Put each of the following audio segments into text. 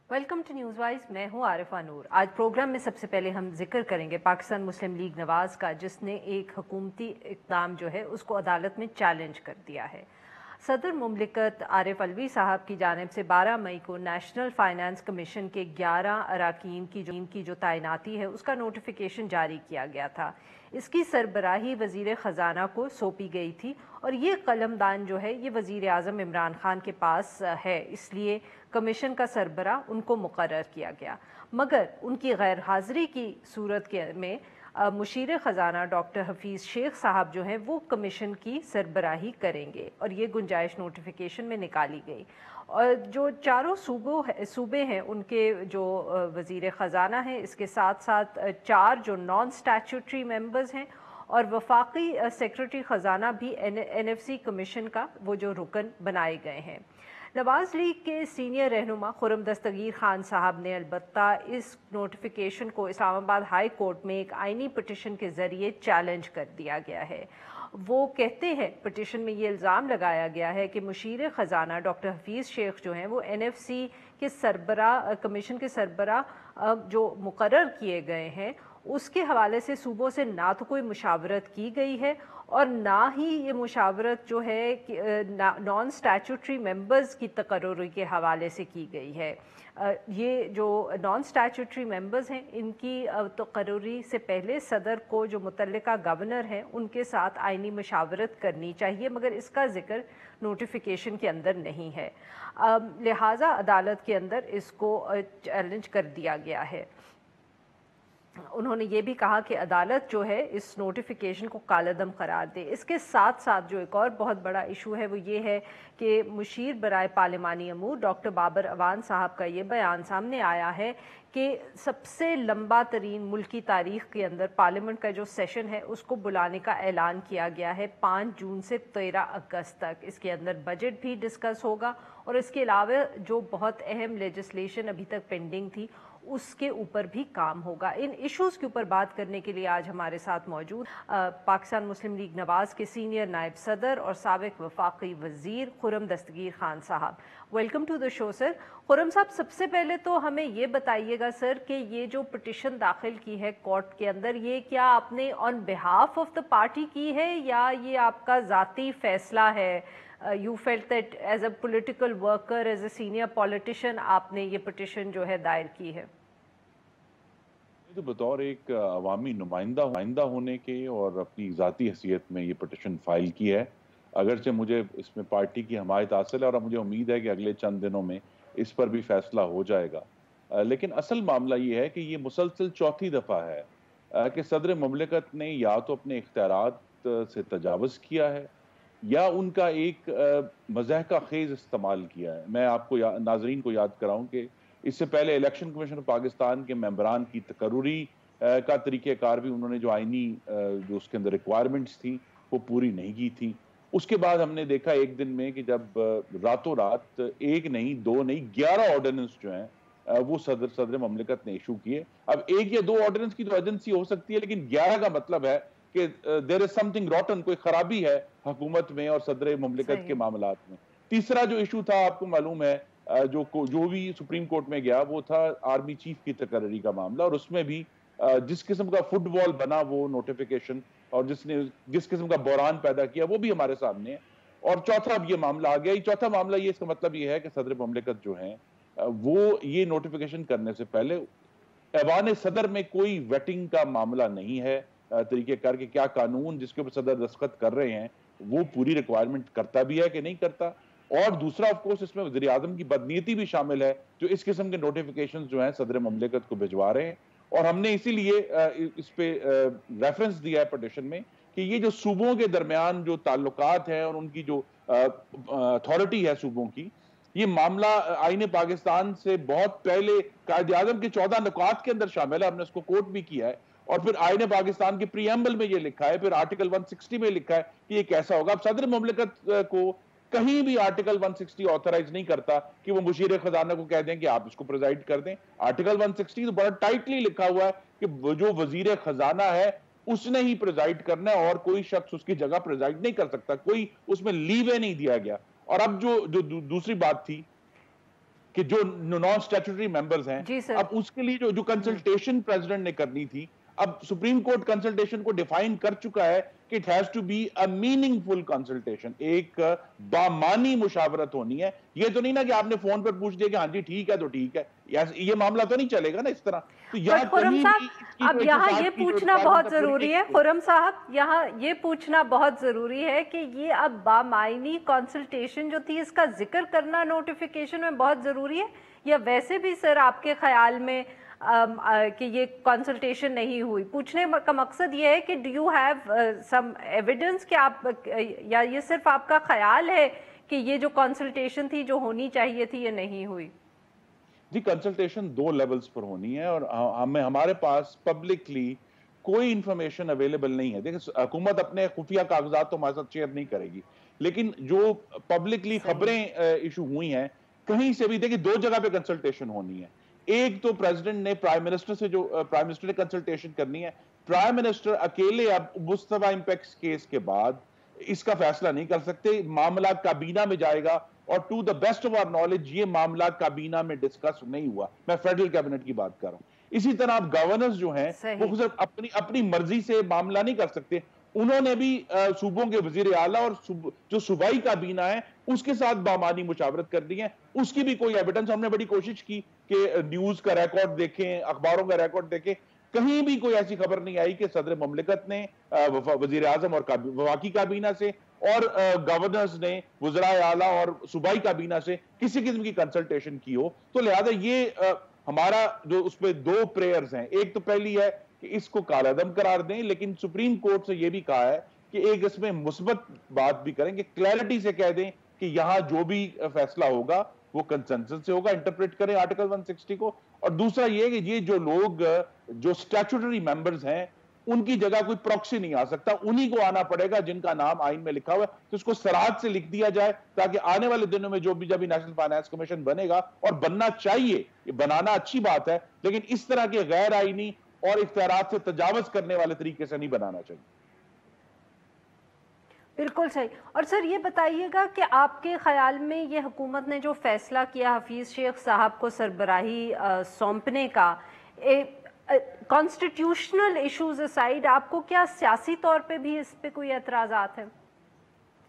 Welcome to news wise. मैं हूं आरिफा नूर। आज प्रोग्राम में सबसे पहले हम जिक्र करेंगे पाकिस्तान मुस्लिम लीग नवाज का, जिसने एक हुकूमती इक़दाम जो है उसको अदालत में चैलेंज कर दिया है। सदर मुमलिकत आरिफ अलवी साहब की जानिब से 12 मई को नेशनल फाइनेंस कमीशन के 11 अरकान की जो तैनाती है उसका नोटिफिकेशन जारी किया गया था। इसकी सरबराही वज़ीर ख़जाना को सौंपी गई थी और ये कलमदान जो है ये वज़ीर आज़म इमरान खान के पास है, इसलिए कमीशन का सरबरा उनको मुकर्रर किया गया। मगर उनकी गैर हाज़िरी की सूरत में मुशीर ख़जाना डॉक्टर हफीज़ शेख साहब जो हैं वो कमीशन की सरबराही करेंगे और ये गुंजाइश नोटिफिकेशन में निकाली गई। और जो चारों सूबे हैं उनके जो वज़ीर ख़जाना हैं, इसके साथ साथ 4 जो नॉन स्टैट्यूटरी मेंबर्स हैं और वफाकी सेक्रेटरी ख़जाना भी NFC कमीशन का वो जो रुकन बनाए गए हैं। नवाज लीग के सीनियर रहनुमा खुर्रम दस्तगीर खान साहब ने अलबत्ता इस नोटिफिकेशन को इस्लामाबाद हाई कोर्ट में एक आइनी पिटिशन के ज़रिए चैलेंज कर दिया गया है। वो कहते हैं, पिटिशन में ये इल्ज़ाम लगाया गया है कि मुशीर ख़जाना डॉक्टर हफीज़ शेख जो हैं वो NFC के सरबरा कमीशन के सरबरा जो मुकर्रर किए गए हैं उसके हवाले से सूबों से ना तो कोई मुशावरत की गई है और ना ही ये मुशावरत जो है नॉन स्टैट्यूटरी मेंबर्स की तकर्रुरी के हवाले से की गई है। ये जो नॉन स्टैट्यूटरी मेंबर्स हैं इनकी तकर्रुरी से पहले सदर को जो मुतल्लिका गवर्नर हैं उनके साथ आइनी मुशावरत करनी चाहिए, मगर इसका जिक्र नोटिफिकेशन के अंदर नहीं है। लिहाजा अदालत के अंदर इसको चैलेंज कर दिया गया है। उन्होंने ये भी कहा कि अदालत जो है इस नोटिफिकेशन को कालादम करार दे। इसके साथ साथ जो एक और बहुत बड़ा इशू है वो ये है कि मुशीर बराए पार्लिमानी अमूर डॉक्टर बाबर अवान साहब का ये बयान सामने आया है कि सबसे लंबा तरीन मुल्की तारीख़ के अंदर पार्लियामेंट का जो सेशन है उसको बुलाने का ऐलान किया गया है 5 जून से 13 अगस्त तक। इसके अंदर बजट भी डिस्कस होगा और इसके अलावा जो बहुत अहम लेजिस्लेशन अभी तक पेंडिंग थी उसके ऊपर भी काम होगा। इन इश्यूज़ के ऊपर बात करने के लिए आज हमारे साथ मौजूद पाकिस्तान मुस्लिम लीग नवाज के सीनियर नायब सदर और साबिक वफाकी वज़ीर खुर्रम दस्तगीर खान साहब। Welcome to the show sir. Khurram साहब, सबसे पहले तो हमें ये बताइएगा सर कि ये जो पिटिशन दाखिल की है कोर्ट के अंदर, ये क्या आपने on behalf of the party की है या ये आपका ज़ाती फ़ैसला है? You felt that as a political worker, as a senior politician, आपने ये पिटिशन जो है दायर की है? तो बतौर एक अवामी नुमाइंदा होने के और अपनी ज़ाती हैसियत में ये पिटिशन फाइल की है। अगरचे मुझे इसमें पार्टी की हमायत हासिल है और मुझे उम्मीद है कि अगले चंद दिनों में इस पर भी फैसला हो जाएगा। लेकिन असल मामला ये है कि ये मुसलसल चौथी दफ़ा है कि सदर मुमलिकत ने या तो अपने इख्तियारात से तजावुज़ किया है या उनका एक मज़ाहका खेज़ इस्तेमाल किया है। मैं आपको नाज़रीन को याद कराऊं कि इससे पहले इलेक्शन कमीशन ऑफ पाकिस्तान के मेंबरान की तकर्रुरी का तरीक़ेकार भी उन्होंने जो आइनी जो उसके अंदर रिक्वायरमेंट्स थी वो पूरी नहीं की थी। उसके बाद हमने देखा एक दिन में कि जब रातों रात एक नहीं, दो नहीं, 11 ऑर्डिनेंस जो हैं वो सदर मुमलिकत ने इशू किए। अब एक या दो ऑर्डिनेंस की तो एजेंसी हो सकती है, लेकिन 11 का मतलब है कि देयर इज समथिंग रॉटन, कोई खराबी है हुकूमत में और सदर मुमलिकत के मामलात में। तीसरा जो इशू था, आपको मालूम है, जो भी सुप्रीम कोर्ट में गया वो था आर्मी चीफ की तकर्री का मामला, और उसमें भी जिस किस्म का फुटबॉल बना वो नोटिफिकेशन और जिस किस्म का बहरान पैदा किया वो भी हमारे सामने है। और चौथा अब ये मामला आ गया। चौथा मामला ये, इसका मतलब ये है कि सदर मुमलिकत जो है वो ये नोटिफिकेशन करने से पहले ऐवान सदर में कोई वेटिंग का मामला नहीं है तरीकेकार के क्या कानून जिसके ऊपर सदर दस्तखत कर रहे हैं वो पूरी रिक्वायरमेंट करता भी है कि नहीं करता। और दूसरा ऑफ कोर्स इसमें वज़ीर आज़म की बदनीयती भी शामिल है जो इस किस्म के नोटिफिकेशन जो हैं सदर मुमलिकत को भिजवा रहे हैं। और हमने इसीलिए इस पे रेफरेंस दिया है पिटिशन में कि ये जो सूबों के दरमियान जो ताल्लुकात हैं और उनकी जो अथॉरिटी है सूबों की, ये मामला आईन पाकिस्तान से बहुत पहले कायद आज़म के 14 नुकात के अंदर शामिल है। हमने उसको कोट भी किया है और फिर आईन पाकिस्तान के प्रीएम्बल में ये लिखा है, फिर आर्टिकल 160 में लिखा है कि ये कैसा होगा। अब सदर मुमलिकत को कहीं भी आर्टिकल 160 ऑथराइज नहीं करता कि वो मुशीर खजाना को कह दें कि आप इसको प्रेजाइड कर दें। आर्टिकल 160 तो बड़ा टाइटली लिखा हुआ है कि जो वजीर खजाना है उसने ही प्रेजाइड करना है और कोई शख्स उसकी जगह प्रेजाइड नहीं कर सकता, कोई उसमें लीवे नहीं दिया गया। और अब जो दूसरी बात थी کہ جو نان اسٹیچوٹری ممبرز ہیں جی سر. اب اس کے لیے جو کنسلٹیشن پریزیڈنٹ نے کرنی تھی، اب سپریم کورٹ کنسلٹیشن کو ڈیفائن کر چکا ہے کہ it has to be a meaningful consultation, ایک بامانی مشاورت ہونی ہے. یہ تو نہیں نا کہ آپ نے فون پر پوچھ دیا کہ ہاں جی ٹھیک ہے تو ٹھیک ہے، یہ معاملہ تو نہیں چلے گا نا اس طرح. تو یہاں بٹ خرم کہیں صاحب، بھی اس کی اب جو یہاں یہ احتساب کی جو پوچھنا ریکوائرمنٹ بہت ہے پوری ضروری ہے، نہیں. خرم صاحب یہاں یہ پوچھنا بہت ضروری ہے کہ یہ اب بامعنی کنسلٹیشن جو تھی اس کا ذکر کرنا نوٹیفیکیشن میں بہت ضروری ہے، یا ویسے بھی سر آپ کے خیال میں کہ یہ کنسلٹیشن نہیں ہوئی؟ پوچھنے کا مقصد یہ ہے کہ do you have some evidence کہ آپ، یا یہ صرف آپ کا خیال ہے کہ یہ جو کنسلٹیشن تھی جو ہونی چاہیے تھی یہ نہیں ہوئی؟ جی کنسلٹیشن 2 لیولز پر ہونی ہے، اور ہمارے پاس پبلکلی کوئی انفارمیشن اویلیبل نہیں ہے. دیکھیں حکومت اپنے خفیہ کاغذات تو ہمارے ساتھ شیئر نہیں کرے گی، لیکن جو پبلکلی خبریں ایشو ہوئی ہیں کہیں سے بھی، دیکھیں 2 جگہ پہ کنسلٹیشن ہونی ہے. ایک تو پریزیڈنٹ نے پرائم منسٹر سے، جو پرائم منسٹر نے کنسلٹیشن کرنی ہے. پرائم منسٹر اکیلے اب مصطفیٰ امپیکس کیس کے بعد اس کا فیصلہ نہیں کر سکتے، معاملہ کابینہ میں جائے گا، اور to the best of our knowledge یہ معاملہ کابینہ میں ڈسکس نہیں ہوا. میں فیڈرل کیبنٹ کی بات کر رہا ہوں. اسی طرح اب گورنرز جو ہیں وہ صرف اپنی مرضی سے معاملہ نہیں کر سکتے، انہوں نے بھی صوبوں کے وزیر اعلیٰ اور جو صوبائی کابینہ ہے اس کے ساتھ بامانی مشاورت کر دی ہے. اس کی بھی کوئی ایویڈنس، ہم نے بڑی کوشش کی کہ نیوز کا ریکارڈ دیکھیں، اخباروں کا ریکارڈ دیکھیں، کہیں بھی کوئی ایسی خبر نہیں آئی کہ صدر مملکت نے وزیر اعظم اور وفاقی کابینہ سے اور گورنرز نے وزراء اعلیٰ اور صوبائی کابینہ سے کسی قسم کی کنسلٹیشن کی ہو. تو لہذا یہ ہمارا جو اس پہ 2 پریئرز ہیں، ایک تو پہلی ہے کہ اس کو کالعدم قرار دیں، لیکن سپریم کورٹ سے یہ بھی کہا ہے کہ ایک اس میں مثبت بات بھی کریں کہ کلیئرٹی سے کہہ دیں کہ یہاں جو بھی فیصلہ ہوگا وہ کنسنسس سے ہوگا، انٹرپریٹ کریں آرٹیکل 160 کو. اور دوسرا یہ کہ یہ جو لوگ جو سٹیچوٹری ممبرز ہیں ان کی جگہ کوئی پروکسی نہیں آ سکتا، انہی کو آنا پڑے گا جن کا نام آئین میں لکھا ہوا ہے. تو اس کو سراحت سے لکھ دیا جائے تاکہ آنے والے دنوں میں جب بھی نیشنل فائنانس کمیشن بنے گا، اور بننا چاہیے، یہ بنانا اچھی بات ہے، لیکن اس طرح کے غیر آئینی اور اختیارات سے تجاوز کرنے والے طریقے سے نہیں بنانا چاہیے. بالکل صحیح. اور سر یہ بتائیے گا کہ آپ کے خیال میں یہ حکومت نے جو فیصلہ کیا حفیظ شیخ صاحب کو سربراہی سونپنے کا، کانسٹیٹیوشنل ایشوز اسائیڈ، آپ کو کیا سیاسی طور پہ بھی اس پہ کوئی اعتراضات ہیں؟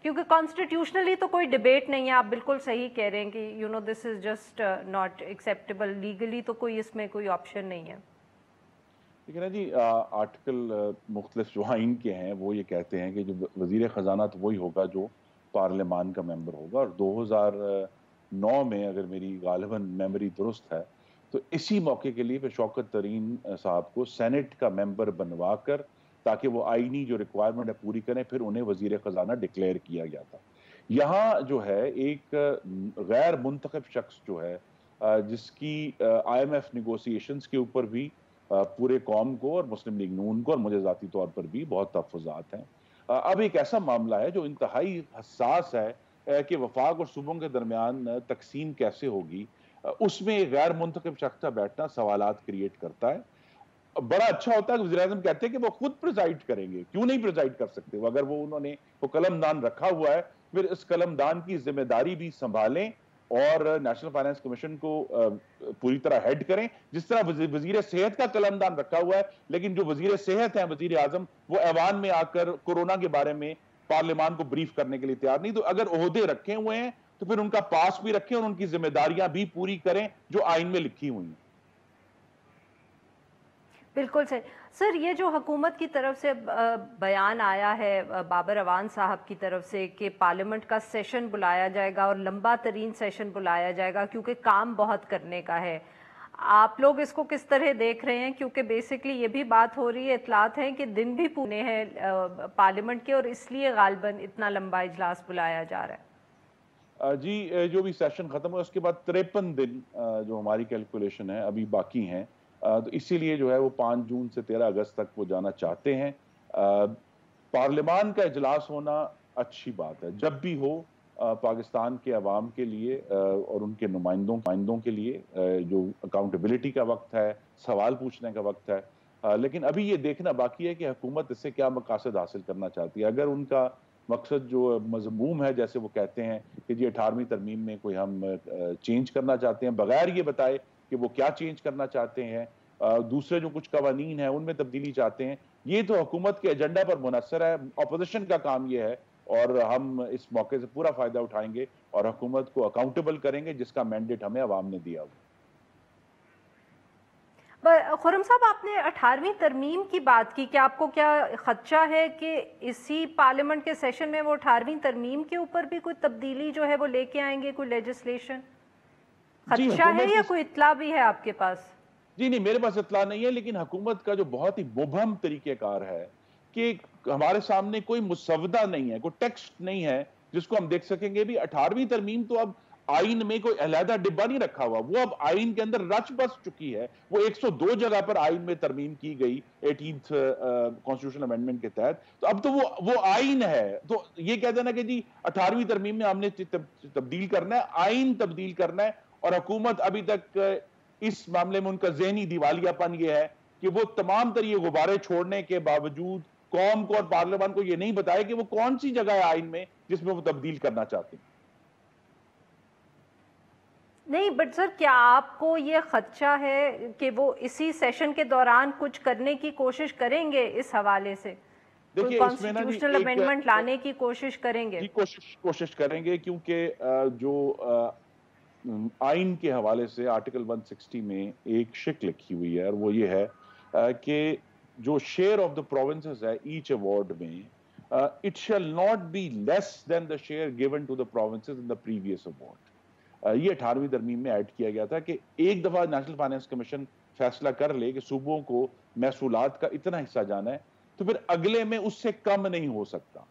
کیونکہ کانسٹیٹیوشنلی تو کوئی ڈیبیٹ نہیں ہے، آپ بالکل صحیح کہہ رہے ہیں کہ this is just not acceptable, legally تو کوئی اس میں کوئی آپشن نہیں ہے. لیکن جی آرٹیکل مختلف جو آئین کے ہیں وہ یہ کہتے ہیں کہ جو وزیر خزانہ تو وہی ہوگا جو پارلیمان کا ممبر ہوگا، اور 2009 میں اگر میری غالباً میموری درست ہے تو اسی موقع کے لیے پھر شوکت ترین صاحب کو سینٹ کا ممبر بنوا کر تاکہ وہ آئینی جو ریکوائرمنٹ ہے پوری کریں، پھر انہیں وزیر خزانہ ڈکلیئر کیا گیا تھا. یہاں جو ہے ایک غیر منتخب شخص جو ہے جس کی آئی ایم ایف نیگوسیشنز کے اوپر بھی پورے قوم کو اور مسلم لیگ نون کو اور مجھے ذاتی طور پر بھی بہت تحفظات ہیں. اب ایک ایسا معاملہ ہے جو انتہائی حساس ہے کہ وفاق اور صوبوں کے درمیان تقسیم کیسے ہوگی، اس میں ایک غیر منتخب شخص کا بیٹھنا سوالات کریٹ کرتا ہے. بڑا اچھا ہوتا ہے کہ وزیراعظم کہتے ہیں کہ وہ خود پریزائڈ کریں گے، کیوں نہیں پریزائڈ کر سکتے؟ اگر انہوں نے وہ قلم دان رکھا ہوا ہے پھر اس قلم دان کی ذمہ داری بھی سنبھالیں اور نیشنل فائنانس کمیشن کو پوری طرح ہیڈ کریں. جس طرح وزیر صحت کا قلم دان رکھا ہوا ہے، لیکن جو وزیر صحت ہیں وزیر اعظم، وہ ایوان میں آ کر کورونا کے بارے میں پارلیمان کو بریف کرنے کے لیے تیار نہیں. تو اگر عہدے رکھے ہوئے ہیں تو پھر ان کا پاس بھی رکھیں اور ان کی ذمہ داریاں بھی پوری کریں جو آئین میں لکھی ہوئی ہیں. بالکل صحیح. سر یہ جو حکومت کی طرف سے بیان آیا ہے بابر اعوان صاحب کی طرف سے کہ پارلیمنٹ کا سیشن بلایا جائے گا اور لمبا ترین سیشن بلایا جائے گا کیونکہ کام بہت کرنے کا ہے، آپ لوگ اس کو کس طرح دیکھ رہے ہیں؟ کیونکہ بیسکلی یہ بھی بات ہو رہی ہے، اطلاعات ہیں کہ دن بھی پونے ہیں پارلیمنٹ کے، اور اس لیے غالباً اتنا لمبا اجلاس بلایا جا رہا ہے. جی جو بھی سیشن ختم ہوا اس کے بعد 53 دن جو ہماری کیلکولیشن ہے ابھی باقی ہیں، تو اسی لیے جو ہے وہ 5 جون سے 13 اگست تک وہ جانا چاہتے ہیں. پارلیمان کا اجلاس ہونا اچھی بات ہے، جب بھی ہو پاکستان کے عوام کے لیے اور ان کے نمائندوں کے لیے جو اکاؤنٹیبلٹی کا وقت ہے، سوال پوچھنے کا وقت ہے. لیکن ابھی یہ دیکھنا باقی ہے کہ حکومت اس سے کیا مقاصد حاصل کرنا چاہتی ہے. اگر ان کا मकसद जो मजमूम है, जैसे वो कहते हैं कि जी 18वीं तरमीम में कोई हम चेंज करना चाहते हैं, बगैर ये बताए कि वो क्या चेंज करना चाहते हैं, दूसरे जो कुछ कवानीन है उनमें तब्दीली चाहते हैं, ये तो हुकूमत के एजेंडा पर मुनहसर है। अपोजिशन का काम ये है और हम इस मौके से पूरा फायदा उठाएंगे और हुकूमत को अकाउंटेबल करेंगे, जिसका मैंडेट हमें अवाम ने दिया हुआ। खुर्रम साहब, आपने 18वीं तरमीम की बात की, क्या आपको क्या खदशा है कि इसी पार्लियामेंट के सेशन में वो 18वीं तरमीम के ऊपर भी कोई तब्दीली जो है वो लेके आएंगे, कोई लेजिस्लेशन? खदशा है या कोई इत्ला भी है आपके पास? जी नहीं, मेरे पास इत्ला नहीं है, लेकिन हुकूमत का जो बहुत ही मुबहम तरीकेकार है कि हमारे सामने कोई मुसवदा नहीं है, कोई टेक्स्ट नहीं है जिसको हम देख सकेंगे। भी 18वीं तरमीम तो अब आइन में कोई अलहदा डिब्बा नहीं रखा हुआ, वो अब आइन के अंदर रच बस चुकी है। वो 102 जगह पर आइन में तरमीम की गई 18th कॉन्स्टिट्यूशन अमेंडमेंट के तहत, तो अब तो वो आइन है। तो ये कह देना कि जी 18वीं तरमीम में हमने तब्दील करना है, आइन तब्दील करना है, और हुकूमत अभी तक इस मामले में उनका ज़हनी दिवालियापन ये है कि वो तमाम तर ये गुब्बारे छोड़ने के बावजूद कौम को और पार्लियामेंट को ये नहीं बताया कि वो कौन सी जगह है आइन में जिसमें वो तब्दील करना चाहते हैं। नहीं, बट सर, क्या आपको ये खदशा है कि वो इसी सेशन के दौरान कुछ करने की कोशिश करेंगे इस हवाले से? देखिए, कॉन्स्टिट्यूशनल अमेंडमेंट लाने की कोशिश करेंगे? कोशिश करेंगे, क्योंकि जो आइन के हवाले से आर्टिकल 160 में एक शिक लिखी हुई है, और वो ये है कि जो शेयर ऑफ द प्रोविंसेस है ईच अवार्ड में, it shall not be less than the share given to the provinces in the previous award. ये 18वीं तरमीम में ऐड किया गया था कि एक दफा नेशनल फाइनेंस कमीशन फैसला कर ले कि सूबों को महसूलात का इतना हिस्सा जाना है, तो फिर अगले में उससे कम नहीं हो सकता।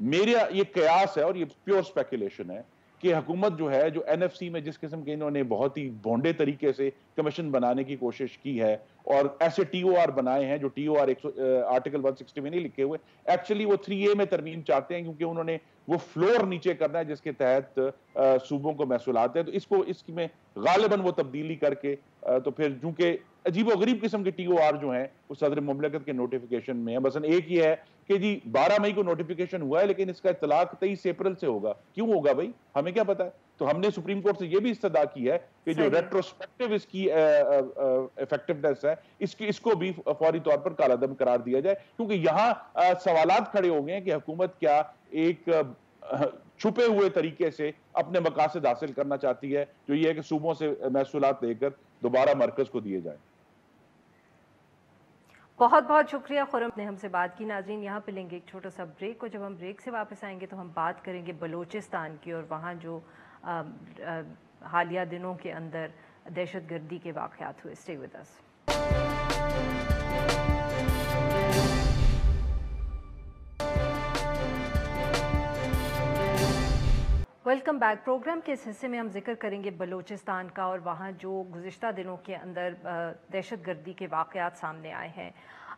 मेरा ये कयास है और ये प्योर स्पेकुलेशन है कि हुकूमत जो है, जो एनएफसी में जिस किस्म के इन्होंने बहुत ही भोंडे तरीके से कमीशन बनाने की कोशिश की है और ऐसे टीओआर बनाए हैं जो टीओआर आर्टिकल 160 में नहीं लिखे हुए, एक्चुअली वो 3A में तरमीम चाहते हैं, क्योंकि उन्होंने वो फ्लोर नीचे करना है जिसके तहत सूबों को महसूलात है। तो इसमें गालिबन वो तब्दीली करके तो फिर चूंकि अजीब और गरीब किस्म के टीओआर जो हैं वो सदर मुमलकत के नोटिफिकेशन में है। बसन एक ही है कि जी 12 मई को नोटिफिकेशन हुआ है, लेकिन इसका इतलाक 23 अप्रैल से होगा। क्यों होगा भाई, हमें क्या पता है? तो हमने सुप्रीम कोर्ट से ये भी इस्तदा की है कि जो रेट्रोस्पेक्टिव इसकी इफेक्टिवनेस है, इसको भी फौरी तौर पर कालादम करार दिया जाए, क्योंकि यहाँ सवालात खड़े हो गए हैं कि हुकूमत क्या एक छुपे हुए तरीके से अपने मकासद हासिल करना चाहती है, जो ये है कि सूबों से महसूलात लेकर दोबारा मरकज को दिए जाए। बहुत बहुत शुक्रिया खुर्रम ने हमसे बात की। नाज़रीन, यहाँ पे लेंगे एक छोटा सा ब्रेक, और जब हम ब्रेक से वापस आएंगे तो हम बात करेंगे बलूचिस्तान की और वहाँ जो हालिया दिनों के अंदर दहशतगर्दी के वाक़यात हुए। Stay with us. Welcome back. Program के इस हिस्से में हम जिक्र करेंगे बलूचिस्तान का और वहाँ जो गुज़िश्ता दिनों के अंदर दहशतगर्दी के वाक़यात सामने आए हैं।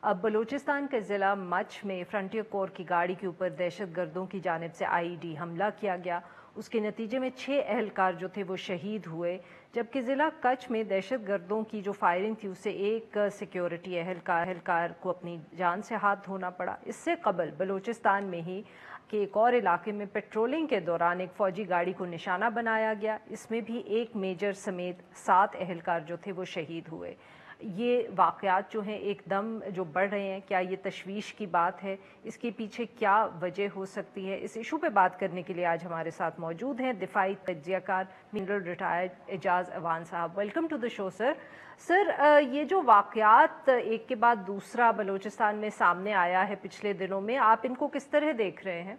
अब बलूचिस्तान के ज़िला मच में फ्रंटियर कोर की गाड़ी के ऊपर दहशतगर्दों की जानिब से IED हमला किया गया। उसके नतीजे में 6 अहलकार जो थे वो शहीद हुए, जबकि ज़िला कच्छ में दहशतगर्दों की जो फायरिंग थी उससे एक सिक्योरिटी अहलकार को अपनी जान से हाथ धोना पड़ा। इससे कबल बलूचिस्तान में ही के एक और इलाके में पेट्रोलिंग के दौरान एक फ़ौजी गाड़ी को निशाना बनाया गया। इसमें भी एक मेजर समेत 7 अहलकार जो थे वो शहीद हुए। ये वाक़यात जो हैं एकदम जो बढ़ रहे हैं, क्या ये तशवीश की बात है? इसके पीछे क्या वजह हो सकती है? इस इशू पे बात करने के लिए आज हमारे साथ मौजूद हैं दिफाई तज्ज़ियाकार मिनरल रिटायर्ड एजाज़ अवान साहब। Welcome to the show sir. Sir, ये जो वाक़यात एक के बाद दूसरा बलूचिस्तान में सामने आया है पिछले दिनों में, आप इनको किस तरह देख रहे हैं?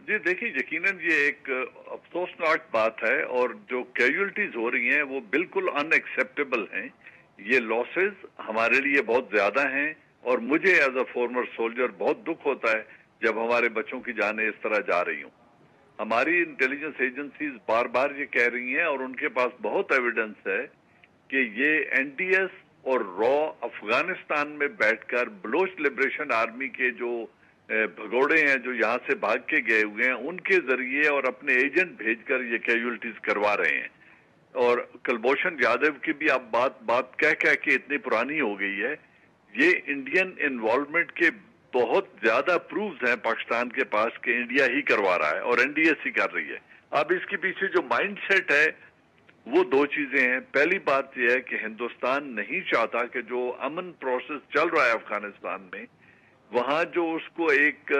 जी देखिए, यकीनन ये एक अफसोसनाक बात है और जो कैजुअल्टीज हो रही हैं वो बिल्कुल अनएक्सेप्टेबल हैं। ये लॉसेस हमारे लिए बहुत ज्यादा हैं और मुझे एज अ फॉर्मर सोल्जर बहुत दुख होता है जब हमारे बच्चों की जानें इस तरह जा रही हूँ। हमारी इंटेलिजेंस एजेंसीज बार बार ये कह रही हैं और उनके पास बहुत एविडेंस है कि ये NTS और रॉ अफगानिस्तान में बैठकर बलोच लिबरेशन आर्मी के जो भगोड़े हैं जो यहाँ से भाग के गए हुए हैं उनके जरिए और अपने एजेंट भेजकर ये कैजुअल्टीज करवा रहे हैं। और कुलभूषण यादव की भी अब बात कह के इतनी पुरानी हो गई है। ये इंडियन इन्वॉल्वमेंट के بہت زیادہ پروفز ہیں پاکستان کے پاس کہ انڈیا ہی کروا رہا ہے اور NDS ہی کر رہی ہے. اب اس کے پیچھے جو مائنڈ سیٹ ہے وہ دو چیزیں ہیں. پہلی بات یہ ہے کہ ہندوستان نہیں چاہتا کہ جو امن پروسیس چل رہا ہے افغانستان میں وہاں جو اس کو ایک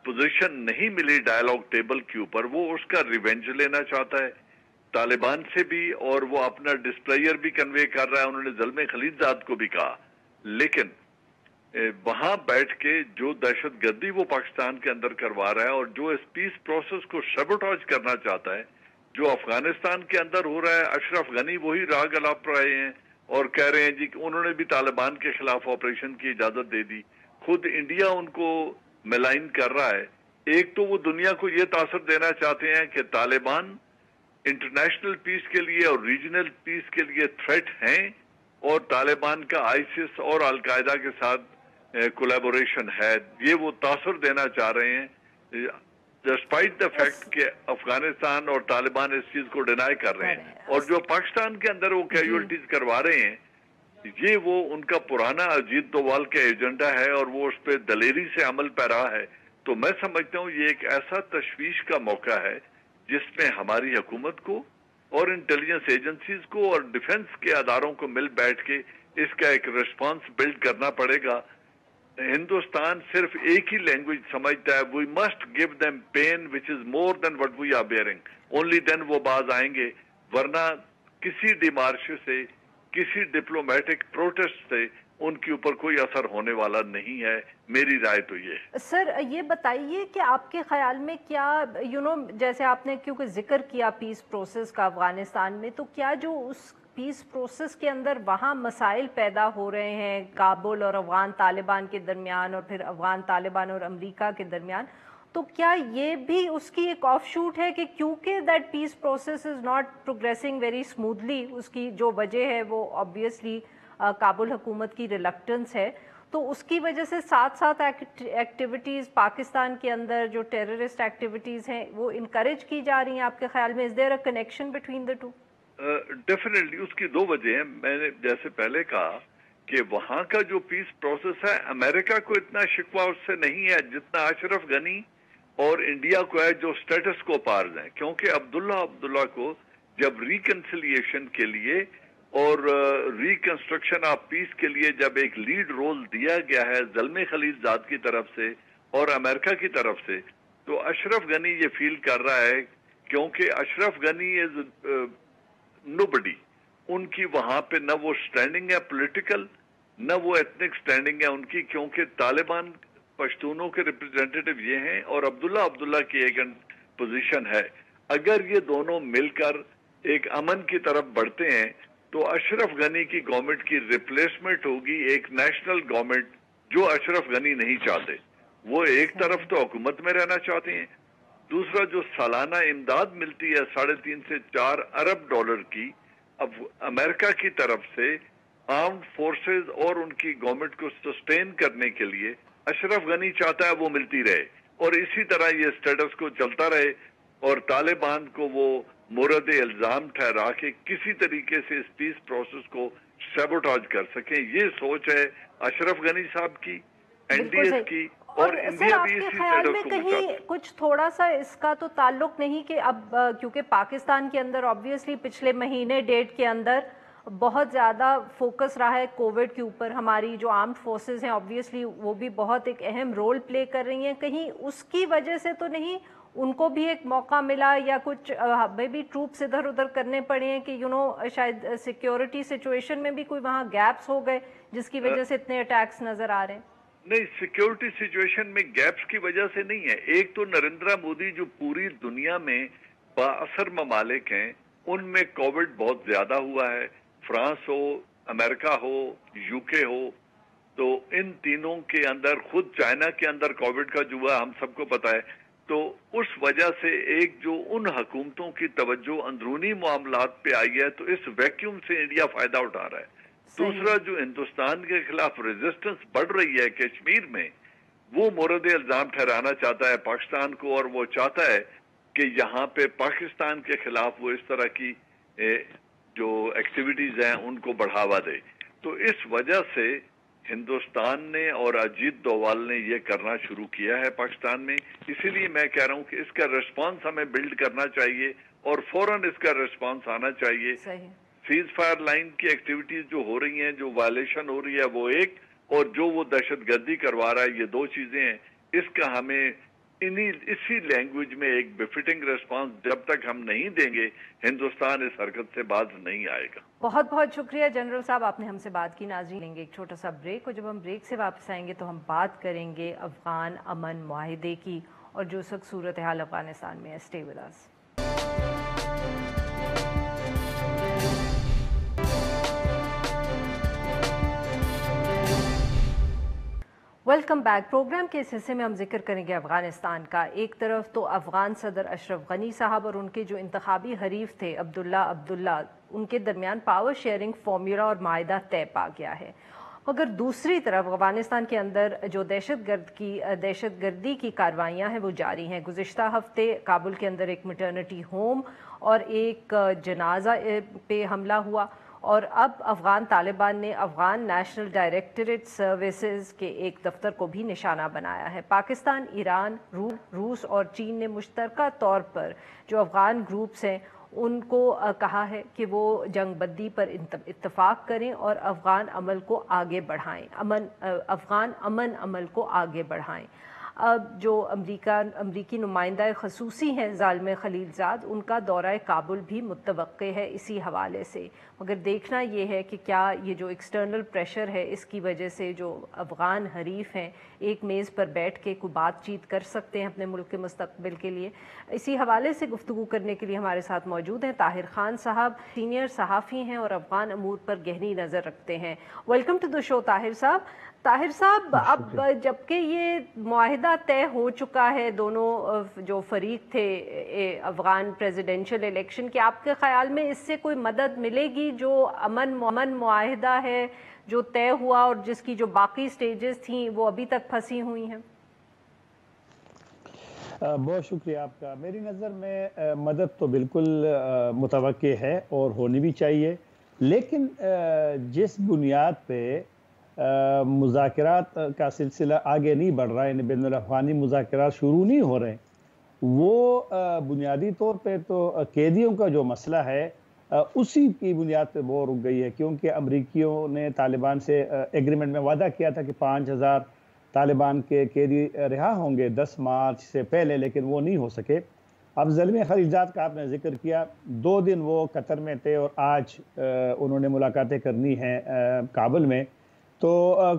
پوزیشن نہیں ملی ڈائیلاگ ٹیبل کے اوپر, وہ اس کا ریونج لینا چاہتا ہے طالبان سے بھی, اور وہ اپنا ڈسپلیئر بھی کنوے کر رہا ہے. انہوں نے زلمے خلیلزاد کو بھی کہا, لیکن وہاں بیٹھ کے جو دہشت گردی وہ پاکستان کے اندر کروا رہا ہے اور جو اس پیس پروسیس کو سیبوٹاج کرنا چاہتا ہے جو افغانستان کے اندر ہو رہا ہے. اشرف غنی وہی راگ الاپ رہے ہیں اور کہہ رہے ہیں جی کہ انہوں نے بھی طالبان کے خلاف آپریشن کی اجازت دے دی. خود انڈیا ان کو ملائن کر رہا ہے. ایک تو وہ دنیا کو یہ تاثر دینا چاہتے ہیں کہ طالبان انٹرنیشنل پیس کے لیے اور ریجنل پیس کے لیے تھریٹ ہیں, اور طالبان کا ISIS اور القاعدہ کے ساتھ کولیبوریشن ہے. یہ وہ تاثر دینا چاہ رہے ہیں ڈسپائٹ دا فیکٹ کہ افغانستان اور طالبان اس چیز کو ڈینائی کر رہے ہیں. اور جو پاکستان کے اندر وہ کیجولٹیز کروا رہے ہیں یہ وہ ان کا پرانا اجیت دووال کا ایجنڈا ہے اور وہ اس پہ دلیری سے عمل پیرا ہے. تو میں سمجھتا ہوں یہ ایک ایسا تشویش کا موقع ہے جس میں ہماری حکومت کو اور انٹیلیجنس ایجنسیز کو اور ڈیفنس کے اداروں کو مل بیٹھ کے اس کا ایک ریسپانس بلڈ کرنا پڑے گا. ہندوستان صرف ایک ہی لینگویج سمجھتا ہے, we must give them pain which is more than what we are bearing, only then وہ باز آئیں گے. ورنہ کسی ڈیمارش سے کسی ڈپلومیٹک پروٹیسٹ سے ان کے اوپر کوئی اثر ہونے والا نہیں ہے. میری رائے تو یہ ہے. سر یہ بتائیے کہ آپ کے خیال میں کیا جیسے آپ نے کیونکہ ذکر کیا پیس پروسیس کا افغانستان میں, تو کیا جو اس پیس پروسیس کے اندر وہاں مسائل پیدا ہو رہے ہیں کابل اور افغان طالبان کے درمیان اور پھر افغان طالبان اور امریکہ کے درمیان, تو کیا یہ بھی اس کی ایک آف شوٹ ہے کہ کیونکہ that peace process is not progressing very smoothly, اس کی جو وجہ ہے وہ آبویسلی کابل حکومت کی ریلکٹنس ہے, تو اس کی وجہ سے ساتھ ساتھ ایکٹیویٹیز پاکستان کے اندر جو ٹیررسٹ ایکٹیویٹیز ہیں وہ انکریج کی جا رہی ہیں آپ کے خیال میں؟ Is there a connection between the two? Definitely اس کی دو وجہ ہیں. میں نے جیسے پہلے کہا کہ وہاں کا جو پیس پروسیس ہے امریکہ کو اتنا شکوہ اس سے نہیں ہے جتنا اشرف غنی اور انڈیا کو ہے جو سٹیٹس کو پارز ہیں. کیونکہ عبداللہ کو جب ریکنسیلیشن کے لیے اور ریکنسٹرکشن آف پیس کے لیے جب ایک لیڈ رول دیا گیا ہے زلمے خلیلزاد کی طرف سے اور امریکہ کی طرف سے, تو اشرف غنی یہ فیل کر رہا ہے کیونکہ اشرف غنی از نوبڈی. ان کی وہاں پہ نہ وہ سٹینڈنگ ہے پولیٹیکل نہ وہ ایتھنک سٹینڈنگ ہے ان کی, کیونکہ طالبان پشتونوں کے ریپرزینٹیٹیو یہ ہیں اور عبداللہ کی ایک پوزیشن ہے. اگر یہ دونوں مل کر ایک امن کی طرف بڑھتے ہیں تو اشرف غنی کی گورنمنٹ کی ریپلیسمنٹ ہوگی ایک نیشنل گورنمنٹ جو اشرف غنی نہیں چاہتے. وہ ایک طرف تو حکومت میں رہنا چاہتے ہیں, دوسرا جو سالانہ امداد ملتی ہے 3.5 سے 4 ارب ڈالر کی اب امریکہ کی طرف سے آرمڈ فورسز اور ان کی گورنمنٹ کو سسٹین کرنے کے لیے اشرف غنی چاہتا ہے وہ ملتی رہے اور اسی طرح یہ سٹیٹس کو چلتا رہے اور طالبان کو وہ مورد الزام ٹھہرا کے کسی طریقے سے اس پیس پروسیس کو سیبوٹاج کر سکیں. یہ سوچ ہے اشرف غنی صاحب کی, NDS کی, اور انڈیا بھی اسی خیال میں کہیں کچھ تھوڑا سا اس کا تو تعلق نہیں کہ اب کیونکہ پاکستان کے اندر آبویسلی پچھلے مہینے ڈیٹ کے اندر بہت زیادہ فوکس رہا ہے کووڈ کے اوپر, ہماری جو آرمڈ فورسز ہیں آبویسلی وہ بھی بہت ایک اہم رول پلے کر رہی ہیں, کہیں اس کی وجہ سے تو نہیں ان کو بھی ایک موقع ملا یا کچھ میں بھی ٹروپس ادھر ادھر کرنے پڑے ہیں کہ شاید سیکیورٹی سچویشن میں بھی کوئی وہاں گیپس ہو گئے جس کی وجہ سے اتنے اٹیکس نظر آ رہے ہیں؟ نہیں, سیکیورٹی سچویشن میں گیپس کی وجہ سے نہیں ہے. ایک تو نریندرا مودی جو پوری دنیا میں با اثر ممالک ہیں ان میں کووڈ بہت زیادہ ہوا ہے, فرانس ہو, امریکہ ہو, UK ہو, تو ان تینوں کے اندر خود چائنا کے اندر کووڈ کا جو ہوا ہم سب کو پتا ہے. تو اس وجہ سے ایک جو ان حکومتوں کی توجہ اندرونی معاملات پہ آئی ہے تو اس ویکیوم سے انڈیا فائدہ اٹھا رہا ہے. دوسرا جو ہندوستان کے خلاف ریزسٹنس بڑھ رہی ہے کشمیر میں وہ مورد الزام ٹھہرانا چاہتا ہے پاکستان کو, اور وہ چاہتا ہے کہ یہاں پہ پاکستان کے خلاف وہ اس طرح کی جو ایکٹیویٹیز ہیں ان کو بڑھاوا دے. تو اس وجہ سے हिंदुस्तान ने और अजीत डोवाल ने ये करना शुरू किया है पाकिस्तान में। इसीलिए मैं कह रहा हूँ कि इसका रिस्पांस हमें बिल्ड करना चाहिए और फौरन इसका रिस्पांस आना चाहिए। सीज फायर लाइन की एक्टिविटीज जो हो रही हैं, जो वायलेशन हो रही है वो एक, और जो वो दहशतगर्दी करवा रहा है, ये दो चीजें हैं। इसका हमें इसी लैंग्वेज में एक बिफिटिंग रिस्पांस जब तक हम नहीं देंगे, हिंदुस्तान इस हरकत से बाज नहीं आएगा। बहुत बहुत शुक्रिया जनरल साहब, आपने हमसे बात की। नाज़रीन, लेंगे एक छोटा सा ब्रेक, और जब हम ब्रेक से वापस आएंगे तो हम बात करेंगे अफगान अमन मुआहिदे की और जो इस वक्त सूरत हाल अफगानिस्तान में है। Stay with us. Welcome back. Program के इस हिस्से में हम जिक्र करेंगे अफगानिस्तान का। एक तरफ तो अफगान सदर अशरफ गनी साहब और उनके जो इंतखाबी हरीफ थे अब्दुल्ला, उनके दरमियान पावर शेयरिंग फार्मूला और माहिदा तय पा गया है। मगर दूसरी तरफ अफगानिस्तान के अंदर जो दहशतगर्दी की कार्रवाइयाँ हैं वो जारी हैं। गुज़िश्ता हफ्ते काबुल के अंदर एक मैटरनिटी होम और एक जनाजा पे हमला हुआ, और अब अफ़गान तालिबान ने अफ़गान नेशनल डायरेक्टरेट सर्विसेज के एक दफ्तर को भी निशाना बनाया है। पाकिस्तान, ईरान, रूस और चीन ने मुश्तरका तौर पर जो अफ़गान ग्रुप्स हैं उनको कहा है कि वो जंगबंदी पर इत्तफाक करें और अफ़गान अमल को आगे बढ़ाएं, अफ़गान अमन अमल को आगे बढ़ाएं। अब जो अमरीकी नुमाइंदा खसूसी हैं ज़ालिम खलीलज़ाद, उनका दौरा काबुल भी मुतवक्के है इसी हवाले से। मगर देखना ये है कि क्या ये जो एक्सटर्नल प्रेशर है इसकी वजह से जो अफ़गान हरीफ हैं एक मेज़ पर बैठ के कोई बातचीत कर सकते हैं अपने मुल्क के मुस्तक़बिल के लिए। इसी हवाले से गुफ्तगू करने के लिए हमारे साथ मौजूद हैं ताहिर खान साहब, सीनियर सहाफ़ी हैं और अफ़गान अमूर पर गहरी नज़र रखते हैं। Welcome to the show Tahir साहब। ताहिर साहब, अब जबकि ये मुआहिदा तय हो चुका है दोनों जो फरीक थे अफ़गान प्रेसिडेंशियल इलेक्शन के, आपके ख़्याल में इससे कोई मदद मिलेगी जो अमन मुआहिदा है जो तय हुआ और जिसकी जो बाकी स्टेजेस थी वो अभी तक फंसी हुई हैं? बहुत शुक्रिया आपका। मेरी नज़र में मदद तो बिल्कुल मुतवक्के है और होनी भी चाहिए, लेकिन जिस बुनियाद पे मुज़ाकरात का सिलसिला आगे नहीं बढ़ रहा है, यानी बैनुल अफ़गानी मुज़ाकरात शुरू नहीं हो रहे, वो बुनियादी तौर पे तो कैदियों का जो मसला है उसी की बुनियाद पे वो रुक गई है। क्योंकि अमरीकियों ने तालिबान से एग्रीमेंट में वादा किया था कि 5000 तालिबान के कैदी रिहा होंगे 10 मार्च से पहले, लेकिन वो नहीं हो सके। अब ज़ालिम खलीलज़ाद का आपने जिक्र किया, 2 दिन वो कतर में थे और आज उन्होंने मुलाकातें करनी हैं काबुल में। तो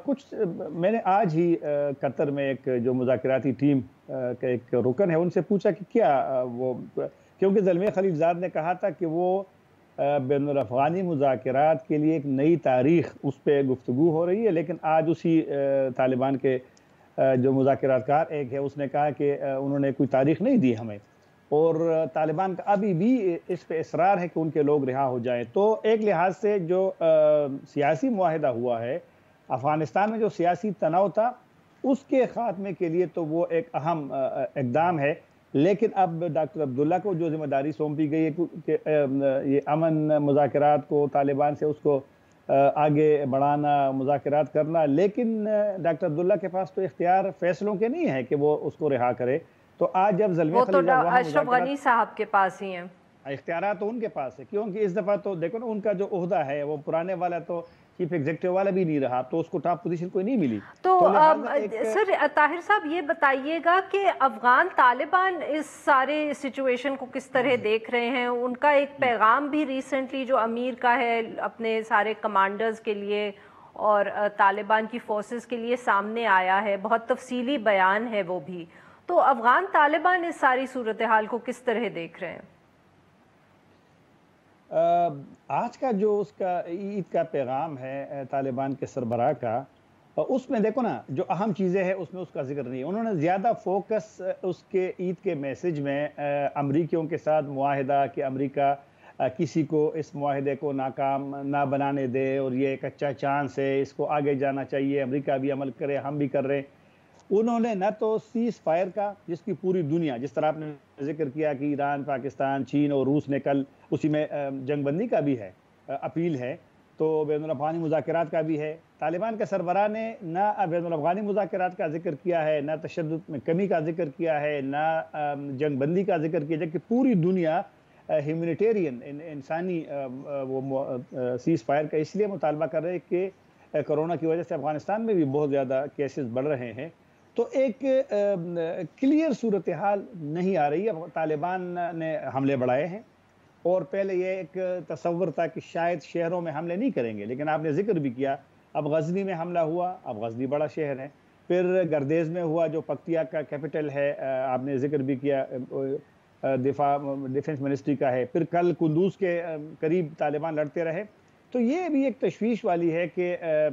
कुछ मैंने आज ही कतर में एक जो मुज़ाकराती टीम का एक रुकन है उनसे पूछा कि क्या वो, क्योंकि ज़ालिम खलीलज़ाद ने कहा था कि वो बैनुल अफ़गानी मुज़ाकरात के लिए एक नई तारीख़ उस पर गुफ्तगू हो रही है, लेकिन आज उसी तालिबान के जो मुज़ाकरातकार एक है उसने कहा कि उन्होंने कोई तारीख़ नहीं दी हमें, और तालिबान का अभी भी इस पे इसरार है कि उनके लोग रिहा हो जाएं। तो एक लिहाज से जो सियासी मुआहिदा हुआ है अफ़गानिस्तान में, जो सियासी तनाव था उसके ख़ात्मे के लिए तो वो एक अहम इक़दाम है। लेकिन अब डॉक्टर अब्दुल्ला को जो जिम्मेदारी सौंपी गई है कि ये अमन मुज़ाकरात को तालिबान से उसको आगे बढ़ाना, मुज़ाकरात करना, लेकिन डॉक्टर अब्दुल्ला के पास तो इख्तियार फैसलों के नहीं है कि वो उसको रिहा करे। तो आज जब वो तो अशरफ गनी साहब के पास ही हैं, इख्तियार तो उनके पास है, क्योंकि इस दफ़ा तो देखो ना उनका जो ओहदा है वो पुराने वाला तो चीफ एग्जीक्यूटिव वाला भी नहीं रहा, तो उसको टॉप पोजीशन कोई नहीं मिली। तो सर ताहिर साहब ये बताइएगा कि अफगान तालिबान इस सारे सिचुएशन को किस तरह देख रहे हैं? उनका एक पैगाम भी रिसेंटली जो अमीर का है अपने सारे कमांडर्स के लिए और तालिबान की फोर्सेस के लिए सामने आया है, बहुत तफसीली बयान है वो भी। तो अफगान तालिबान इस सारी सूरत हाल को किस तरह देख रहे हैं? आज का जो उसका ईद का पैगाम है तालिबान के सरबराह का, उसमें देखो ना जो अहम चीज़ें हैं उसमें उसका जिक्र नहीं है। उन्होंने ज़्यादा फोकस उसके ईद के मैसेज में अमरीकियों के साथ मुआहिदा कि अमरीका किसी को इस मुआहिदे को नाकाम ना बनाने दे और ये एक अच्छा चांस है, इसको आगे जाना चाहिए, अमरीका भी अमल करे, हम भी कर रहे हैं। उन्होंने न तो सीज फायर का, जिसकी पूरी दुनिया, जिस तरह आपने जिक्र किया कि ईरान, पाकिस्तान, चीन और रूस ने कल उसी में जंगबंदी का भी है अपील है, तो बैनुल अफ़गानी मुज़ाकरात का भी है, तालिबान के सरबराह ने ना बैनुल अफ़गानी मुज़ाकरात का जिक्र किया है, ना तशद्दुद में कमी का जिक्र किया है, ना जंग बंदी का जिक्र किया, जबकि पूरी दुनिया ह्यूमैनिटेरियन इंसानी वो सीज़ फायर का इसलिए मुतालबा कर रहे हैं कि कोरोना की वजह से अफ़गानिस्तान में भी बहुत ज़्यादा केसेस बढ़ रहे हैं। तो एक क्लियर सूरत हाल नहीं आ रही है। तालिबान ने हमले बढ़ाए हैं और पहले ये एक तसव्वुर था कि शायद शहरों में हमले नहीं करेंगे, लेकिन आपने जिक्र भी किया, अब गजनी में हमला हुआ, अब गजनी बड़ा शहर है, फिर गर्देज में हुआ जो पक्तिया का कैपिटल है, आपने जिक्र भी किया, डिफेंस मिनिस्ट्री का है, फिर कल कुंदूज के करीब तालिबान लड़ते रहे। तो ये भी एक तशवीश वाली है कि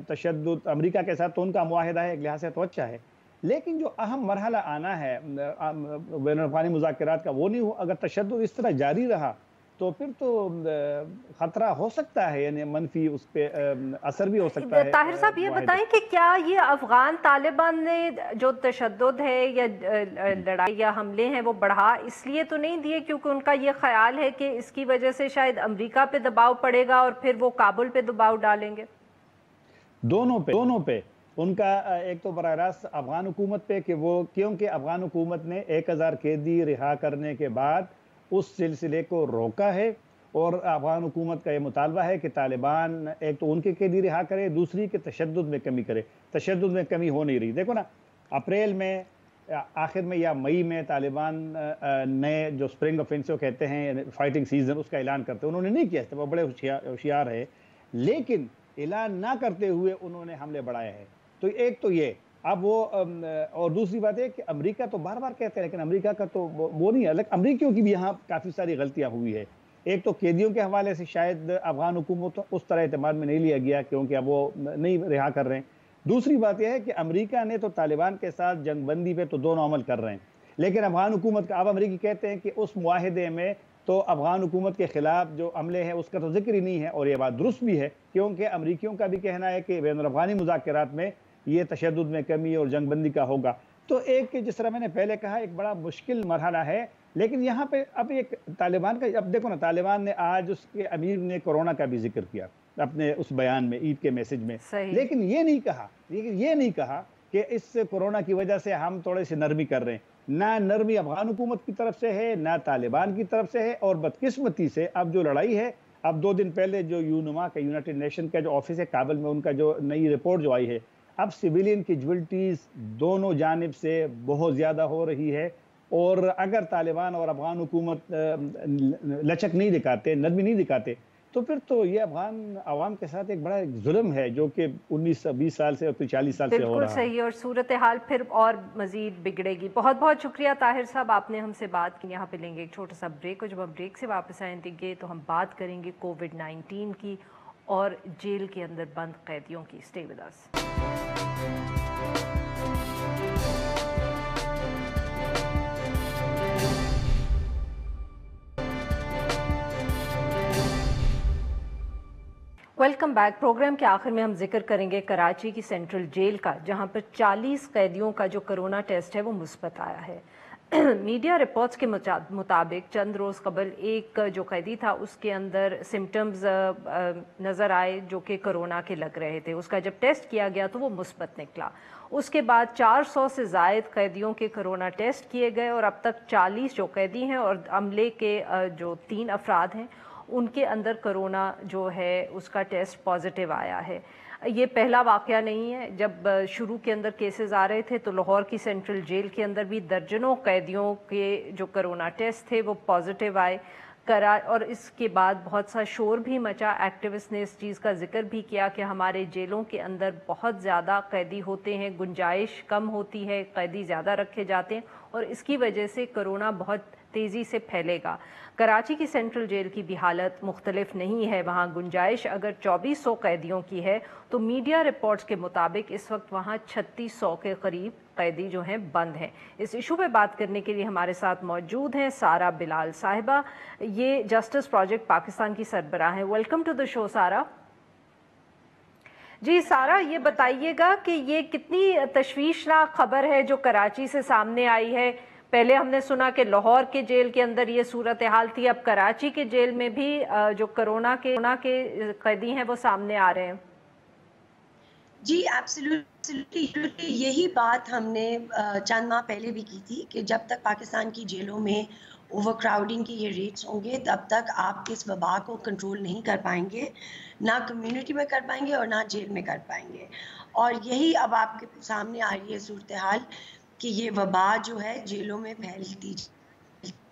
तशद्दुद अमेरिका के साथ तो उनका मुआहिदा है, एक लिहाज से तो अच्छा है, लेकिन जो अहम मरहला आना है बैनुल-अफ़गानी मुज़ाकरात का वो नहीं हो। अगर तशद्दुद इस तरह जारी रहा तो फिर तो खतरा हो सकता है, यानी मनफी उस पे असर भी हो सकता है। ताहिर साहब ये बताएं कि क्या ये अफगान तालिबान ने जो तशद्दुद है या लड़ाई या हमले हैं वो बढ़ा इसलिए तो नहीं दिए क्योंकि उनका ये ख्याल है कि इसकी वजह से शायद अमेरिका पे दबाव पड़ेगा और फिर वो काबुल पे दबाव डालेंगे? दोनों पे उनका एक तो बराह रास्त अफगान हुकूमत पे कि वो, क्योंकि अफगान हुकूमत ने 1000 कैदी रिहा करने के बाद उस सिलसिले को रोका है और अफगान हुकूमत का ये मुतालबा है कि तालिबान एक तो उनके कैदी रिहा करे, दूसरी कि तशद्दुद में कमी करे। तशद्दुद में कमी हो नहीं रही। देखो ना, अप्रैल में आखिर में या मई में तालिबान ने जो स्प्रिंग ऑफेंसिव कहते हैं फाइटिंग सीजन, उसका ऐलान करते हैं, उन्होंने नहीं किया था, वो बड़े होशियार है, लेकिन ऐलान ना करते हुए उन्होंने हमले बढ़ाए हैं। तो एक तो ये, अब वो और दूसरी बात है कि अमेरिका तो बार बार कहते हैं, लेकिन अमेरिका का तो वो नहीं है। अलग अमेरिकियों की भी यहाँ काफ़ी सारी गलतियाँ हुई है। एक तो कैदियों के हवाले से शायद अफगान हुकूमत उस तरह एतमाद में नहीं लिया गया क्योंकि अब वो नहीं रिहा कर रहे हैं। दूसरी बात यह है कि अमेरिका ने तो तालिबान के साथ जंग बंदी पे तो दोनों अमल कर रहे हैं, लेकिन अफगान हुकूमत का, अब अमेरिकी कहते हैं कि उस मुआहिदे में तो अफगान हुकूमत के खिलाफ जो अमले हैं उसका तो जिक्र ही नहीं है। और ये बात दुरुस्त भी है क्योंकि अमेरिकियों का भी कहना है कि बैनुल अफ़गानी मुज़ाकरात में ये तशद्दुद में कमी और जंग बंदी का होगा। तो एक, जिस तरह मैंने पहले कहा, एक बड़ा मुश्किल मरहला है। लेकिन यहाँ पे अब एक तालिबान का, अब देखो ना, तालिबान ने आज उसके अमीर ने कोरोना का भी जिक्र किया अपने उस बयान में, ईद के मैसेज में, लेकिन ये नहीं कहा कि इस कोरोना की वजह से हम थोड़े से नरमी कर रहे हैं। ना नरमी अफगान हुकूमत की तरफ से है, ना तालिबान की तरफ से है। और बदकिस्मती से अब जो लड़ाई है, अब 2 दिन पहले जो यूनुमा का, यूनाइटेड नेशन का जो ऑफिस है काबुल में, उनका जो नई रिपोर्ट जो आई है, अब सिविलियन कैजुअल्टीज दोनों जानिब से बहुत ज़्यादा हो रही है। और अगर तालिबान और अफगान हुकूमत लचक नहीं दिखाते, नरमी नहीं दिखाते, तो फिर तो ये अफगान आवाम के साथ एक बड़ा जुल्म है जो कि 19-20 साल से और फिर 40 साल से हो रहा है। बिल्कुल सही, और सूरत हाल फिर और मजीद बिगड़ेगी। बहुत बहुत शुक्रिया ताहिर साहब, आपने हमसे बात की। यहाँ पे लेंगे एक छोटा सा ब्रेक, और जब हम ब्रेक से वापस आएंगे तो हम बात करेंगे कोविड-19 की और जेल के अंदर बंद कैदियों की। Stay with us. Welcome back. Program के आखिर में हम जिक्र करेंगे कराची की सेंट्रल जेल का, जहां पर 40 कैदियों का जो कोरोना टेस्ट है वो मुस्बत आया है। मीडिया रिपोर्ट्स के मुताबिक चंद रोज़ कबल एक जो कैदी था उसके अंदर सिम्टम्स नज़र आए जो कि कोरोना के लग रहे थे। उसका जब टेस्ट किया गया तो वो मुस्बत निकला। उसके बाद 400 से ज़ायद कैदियों के कोरोना टेस्ट किए गए और अब तक 40 जो कैदी हैं और अमले के जो 3 अफराद हैं उनके अंदर कोरोना जो है उसका टेस्ट पॉजिटिव आया है। ये पहला वाक़या नहीं है। जब शुरू के अंदर केसेस आ रहे थे तो लाहौर की सेंट्रल जेल के अंदर भी दर्जनों कैदियों के जो कोरोना टेस्ट थे वो पॉजिटिव आए और इसके बाद बहुत सा शोर भी मचा। एक्टिविस्ट ने इस चीज़ का जिक्र भी किया कि हमारे जेलों के अंदर बहुत ज़्यादा कैदी होते हैं, गुंजाइश कम होती है, कैदी ज़्यादा रखे जाते हैं और इसकी वजह से कोरोना बहुत तेज़ी से फैलेगा। कराची की सेंट्रल जेल की भी हालत मुख्तलिफ नहीं है। वहाँ गुंजाइश अगर 2400 कैदियों की है तो मीडिया रिपोर्ट्स के मुताबिक इस वक्त वहाँ 3600 के करीब कैदी जो हैं बंद हैं। इस इशू पे बात करने के लिए हमारे साथ मौजूद हैं सारा बिलाल साहिबा, ये जस्टिस प्रोजेक्ट पाकिस्तान की सरबराह हैं। वेलकम टू द शो सारा। जी सारा, ये बताइएगा कि ये कितनी तशवीशनाक खबर है जो कराची से सामने आई है। पहले हमने सुना कि लाहौर के जेल के अंदर ये सूरत हाल थी, अब कराची के जेल में भी जो कोरोना के कैदी हैं वो सामने आ रहे हैं। جی ایبسلیوٹلی یہی بات ہم نے چند ماہ پہلے بھی کی تھی کہ جب تک پاکستان کی جیلوں میں اوور کراؤڈنگ کے یہ ریٹس ہوں گے تب تک آپ اس وبا کو کنٹرول نہیں کر پائیں گے، نہ کمیونٹی میں کر پائیں گے اور نہ جیل میں کر پائیں گے. اور یہی اب آپ کے سامنے آ رہی ہے صورتحال کہ یہ وبا جو ہے جیلوں میں پھیلتی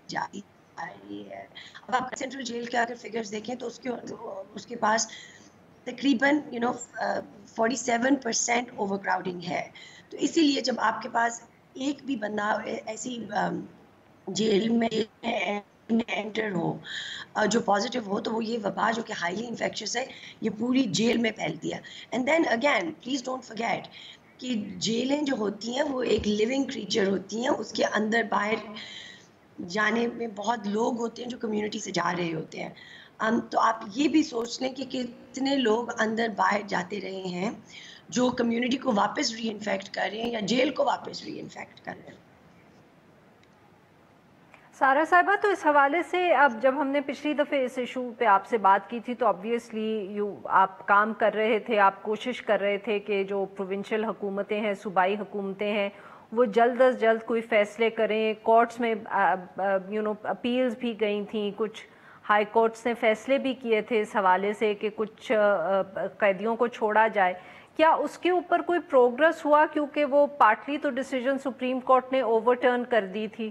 جاتی آ رہی ہے. اب آپ سینٹرل جیل کے اگر فگرز دیکھیں تو اس کے پاس تقریباً 47% اوور کراؤڈنگ ہے. تو اسی لیے جب آپ کے پاس ایک بھی بندہ ایسی جیل میں انٹر ہو جو پازیٹیو ہو تو وہ یہ وبا جو کہ ہائیلی انفیکشس ہے یہ پوری جیل میں پھیلتی ہے. And then again please don't forget کہ جیلیں جو ہوتی ہیں وہ ایک لیونگ کریچر ہوتی ہیں، اس کے اندر باہر جانے میں بہت لوگ ہوتے ہیں جو کمیونٹی سے جا رہے ہوتے ہیں. تو آپ یہ بھی سوچ لیں کہ کتنے لوگ اندر باہر جاتے رہے ہیں جو کمیونٹی کو واپس ری انفیکٹ کر رہے ہیں یا جیل کو واپس ری انفیکٹ کر رہے ہیں. سارا صاحبہ، تو اس حوالے سے اب جب ہم نے پچھلی دفعہ اس ایشو پہ آپ سے بات کی تھی تو آبویسلی آپ کام کر رہے تھے، آپ کوشش کر رہے تھے کہ جو پروونشل حکومتیں ہیں، صوبائی حکومتیں ہیں، وہ جلد از جلد کوئی فیصلے کریں. کورٹس میں اپیلز بھی گئی تھیں، کچھ ہائی کورٹس نے فیصلے بھی کیے تھے اس حوالے سے کہ کچھ قیدیوں کو چھوڑا جائے. کیا اس کے اوپر کوئی پروگرس ہوا؟ کیونکہ وہ پارٹلی تو ڈیسیجن سپریم کورٹ نے اوور ٹرن کر دی تھی.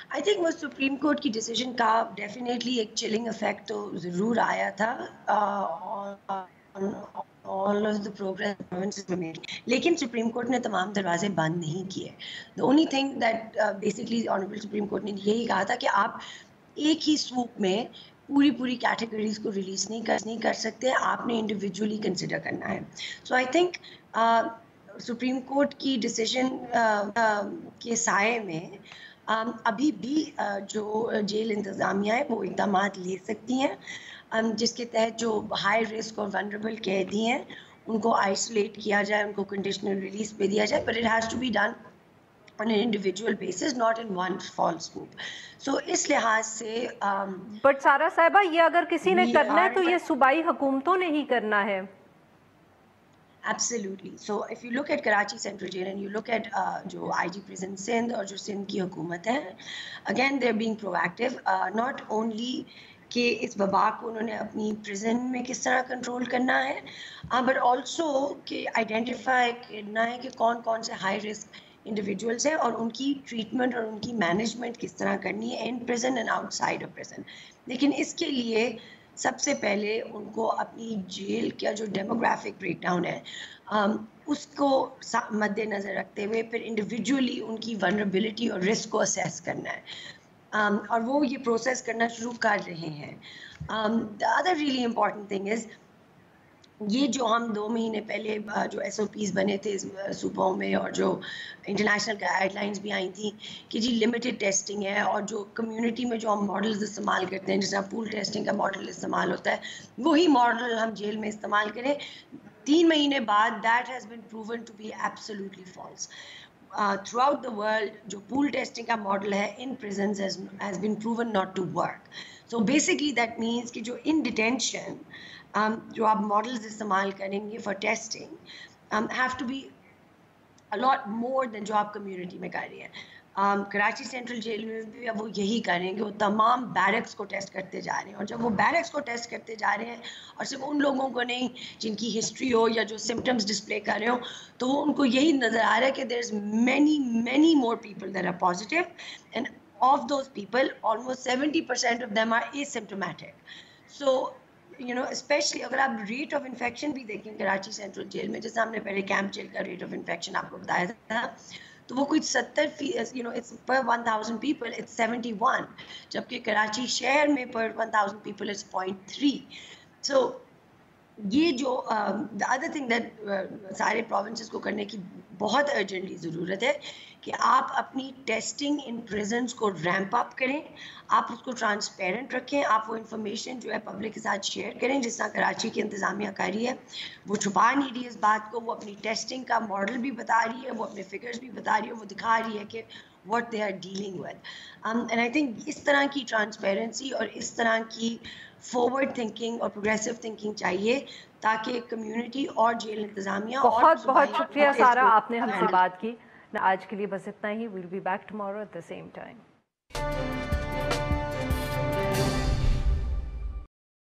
آئی تھنک وہ سپریم کورٹ کی ڈیسیجن کا ڈیفینیٹلی ایک چلنگ افیکٹ تو ضرور آیا تھا all of the progress میں، لیکن سپریم کورٹ نے تمام دروازے بند نہیں کیے. the only thing that basically honorable supreme court نے یہی کہا تھا کہ آپ ایک ہی سوپ میں پوری کیٹیگریز کو ریلیز نہیں کر سکتے، آپ نے انڈیویجولی کنسیڈر کرنا ہے. سو آئی تھنک سپریم کورٹ کی ڈیسیجن کے سائے میں ابھی بھی جو جیل انتظامیہ ہے وہ اقدامات لے سکتی ہیں جس کے تحت جو ہائی رسک اور ونربل قیدی ہیں ان کو آئسولیٹ کیا جائے، ان کو کنڈیشنل ریلیز پہ دیا جائے. But it has to be done on an individual basis, not in one fall swoop. So اس لحاظ سے بٹ سارا صاحبہ یہ اگر کسی نے کرنا ہے تو یہ صوبائی حکومتوں نے ہی کرنا ہے. Absolutely. So if you look at Karachi Central Jail and you look at جو IG Prison Sindh اور جو سندھ کی حکومت ہے، again they're being proactive, not only کہ اس وبا کو انہوں نے اپنی پریزن میں کس طرح کنٹرول کرنا ہے بٹ آلسو کہ آئیڈینٹیفائی کرنا ہے کہ کون سے ہائی رسک انڈیویجولس ہیں اور ان کی ٹریٹمنٹ اور ان کی مینجمنٹ کس طرح کرنی ہے in prison and outside of prison. لیکن اس کے لیے سب سے پہلے ان کو اپنی جیل کا جو ڈیموگرافک بریک ڈاؤن ہے اس کو مد نظر رکھتے ہوئے پھر انڈیویجولی ان کی ولنریبلٹی اور رسک کو اسیس کرنا ہے اور وہ یہ پروسیس کرنا شروع کر رہے ہیں. The other really important thing is یہ جو ہم 2 مہینے پہلے جو SOPs بنے تھے صوبوں میں اور جو انٹرنیشنل گائیڈ لائنس بھی آئی تھیں کہ جی لمیٹڈ ٹیسٹنگ ہے اور جو کمیونٹی میں جو ہم ماڈلز استعمال کرتے ہیں جس طرح پول ٹیسٹنگ کا ماڈل استعمال ہوتا ہے وہی ماڈل ہم جیل میں استعمال کریں. 3 مہینے بعد that has been proven to be absolutely false. Throughout the world جو pool testing کا ماڈل ہے in prisons has been proven not to work. So basically that means کہ جو in detention جو آپ ماڈلز استعمال کریں گے for testing have to be a lot more than جو آپ کمیونٹی میں کر رہی ہیں. کراچی سینٹرل جیل میں بھی اب وہ یہی کریں گے، وہ تمام بیرکس کو ٹیسٹ کرتے جا رہے ہیں اور جب وہ بیرکس کو ٹیسٹ کرتے جا رہے ہیں اور صرف ان لوگوں کو نہیں جن کی ہسٹری ہو یا جو سمٹمس ڈسپلے کر رہے ہوں تو ان کو یہی نظر آ رہا ہے کہ دیر از many more people that are positive and of those people almost 70% of them are asymptomatic. So especially اگر آپ ریٹ آف انفیکشن بھی دیکھیں کراچی سینٹرل جیل میں، جیسے ہم نے پہلے کیمپ جیل کا ریٹ آف انفیکشن آپ کو بتایا تھا تو وہ کچھ 70 پر 1000 پیپل اٹس 71، جبکہ کراچی شہر میں پر 1000 پیپل اٹس 0.3. سو یہ جو ادر تھنگ دیٹ سارے پروونسز کو کرنے کی بہت ارجنٹلی ضرورت ہے کہ آپ اپنی ٹیسٹنگ ان پریزنس کو ریمپ اپ کریں، آپ اس کو ٹرانسپیرنٹ رکھیں، آپ وہ انفارمیشن جو ہے پبلک کے ساتھ شیئر کریں جس طرح کراچی کی انتظامیہ کر رہی ہے. وہ چھپا نہیں رہی اس بات کو، وہ اپنی ٹیسٹنگ کا ماڈل بھی بتا رہی ہے، وہ اپنے فگرز بھی بتا رہی ہے، وہ دکھا رہی ہے کہ what they are dealing with. And I think اس طرح کی ٹرانسپیرنسی اور اس طرح کی فارورڈ تھنکنگ اور پروگریسو تھنکنگ چاہیے تاکہ کمیونٹی اور جیل انتظامیہ بہت بہت شکریہ سارا، آپ نے ہم سے بات کی. آج کے لیے بس اتنا ہی. We'll be back tomorrow at the same time.